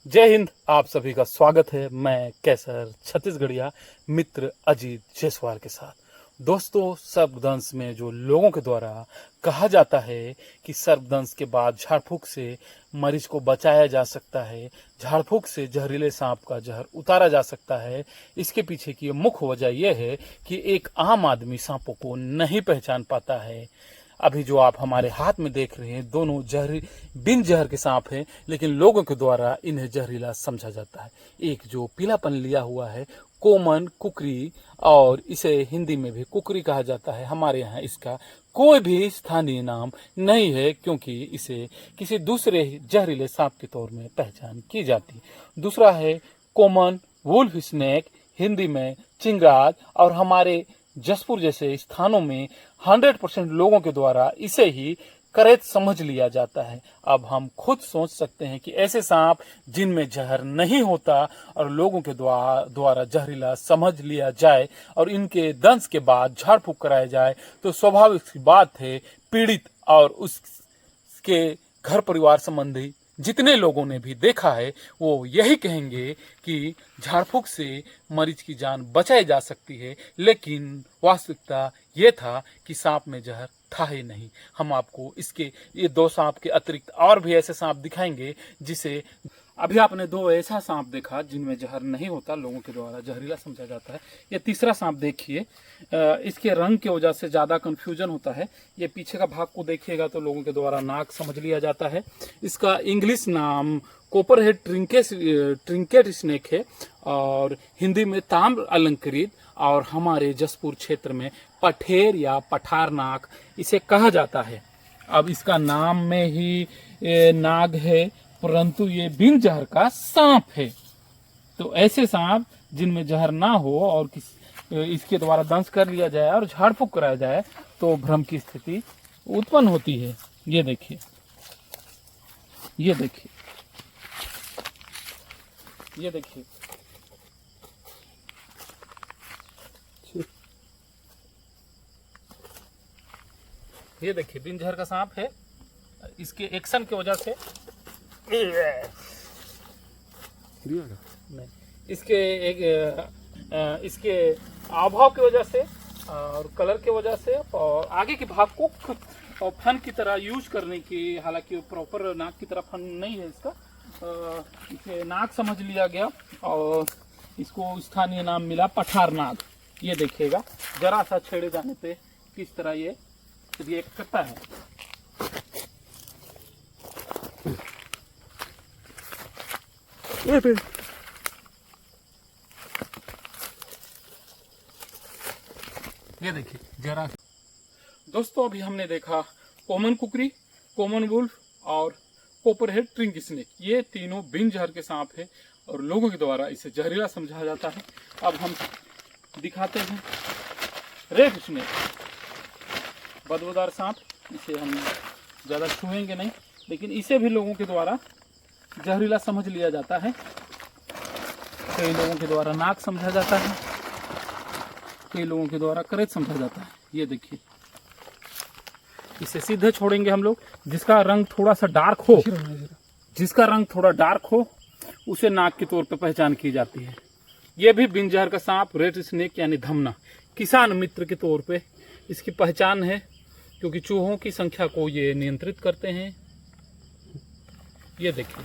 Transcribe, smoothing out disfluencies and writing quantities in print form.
जय हिंद। आप सभी का स्वागत है। मैं कैसर छत्तीसगढ़िया मित्र अजीत जायसवाल के साथ। दोस्तों, सर्पदंश में जो लोगों के द्वारा कहा जाता है कि सर्पदंश के बाद झाड़ फूक से मरीज को बचाया जा सकता है, झाड़ फूक से जहरीले सांप का जहर उतारा जा सकता है, इसके पीछे की मुख्य वजह यह है कि एक आम आदमी सांपों को नहीं पहचान पाता है। अभी जो आप हमारे हाथ में देख रहे हैं, दोनों बिन जहर के सांप हैं, लेकिन लोगों के द्वारा इन्हें जहरीला समझा जाता है। एक जो पीलापन लिया हुआ है, कॉमन कुकरी, और इसे हिंदी में भी कुकरी कहा जाता है। हमारे यहाँ इसका कोई भी स्थानीय नाम नहीं है, क्योंकि इसे किसी दूसरे जहरीले सांप के तौर में पहचान की जाती है। दूसरा है कॉमन वुल्फ स्नेक, हिंदी में चिंगार, और हमारे जसपुर जैसे स्थानों में 100% लोगों के द्वारा इसे ही करेत समझ लिया जाता है। अब हम खुद सोच सकते हैं कि ऐसे सांप जिनमें जहर नहीं होता और लोगों के द्वारा जहरीला समझ लिया जाए और इनके दंश के बाद झाड़ फूक कराया जाए, तो स्वाभाविक सी बात है पीड़ित और उसके घर परिवार संबंधी जितने लोगों ने भी देखा है वो यही कहेंगे कि झाड़ फूक से मरीज की जान बचाई जा सकती है। लेकिन वास्तविकता ये था कि सांप में जहर था ही नहीं। हम आपको इसके ये दो सांप के अतिरिक्त और भी ऐसे सांप दिखाएंगे जिसे अभी आपने दो ऐसा सांप देखा जिनमें जहर नहीं होता, लोगों के द्वारा जहरीला समझा जाता है। ये तीसरा सांप देखिए, इसके रंग की वजह से ज़्यादा कंफ्यूजन होता है। ये पीछे का भाग को देखिएगा तो लोगों के द्वारा नाक समझ लिया जाता है। इसका इंग्लिश नाम कोपरहेड ट्रिंकेट स्नेक है और हिंदी में ताम्र अलंकृत, और हमारे जसपुर क्षेत्र में पठेर या पठार नाक इसे कहा जाता है। अब इसका नाम में ही नाग है, परंतु ये बिन जहर का सांप है। तो ऐसे सांप जिनमें जहर ना हो और इसके द्वारा दंश कर लिया जाए और झाड़ फूक कराया जाए तो भ्रम की स्थिति उत्पन्न होती है। ये देखिए, ये देखिए, ये देखिए, ये देखिए बिन जहर का सांप है। इसके एक्शन की वजह से नहीं, इसके आभाव की वजह से और कलर की वजह से और आगे के भाग को फन की तरह यूज करने की, हालांकि प्रॉपर नाक की तरह फन नहीं है इसका, इसे नाक समझ लिया गया और इसको स्थानीय नाम मिला पठार नाग। ये देखिएगा जरा सा छेड़े जाने पे किस तरह ये रिएक्ट करता है। ये देखिए जरा। दोस्तों, अभी हमने देखा कॉमन कुकरी, कॉमन वुल्फ और कोपरहेड ट्रिंक स्नेक। ये तीनों बिन जहर के सांप है और लोगों के द्वारा इसे जहरीला समझा जाता है। अब हम दिखाते हैं रेड स्नेक, बदबूदार सांप। इसे हम ज़्यादा छुएंगे नहीं, लेकिन इसे भी लोगों के द्वारा जहरीला समझ लिया जाता है। कई लोगों के द्वारा नाक समझा जाता है, कई लोगों के द्वारा करेत समझा जाता है। ये देखिए, इसे सीधे छोड़ेंगे हम लोग। जिसका रंग थोड़ा सा डार्क हो, जिसका रंग थोड़ा डार्क हो, उसे नाक के तौर पर पहचान की जाती है। यह भी बिन जहर का सांप रेड स्नेक यानी धमना किसान मित्र के तौर पे इसकी पहचान है, क्योंकि चूहों की संख्या को ये नियंत्रित करते हैं। ये देखिए।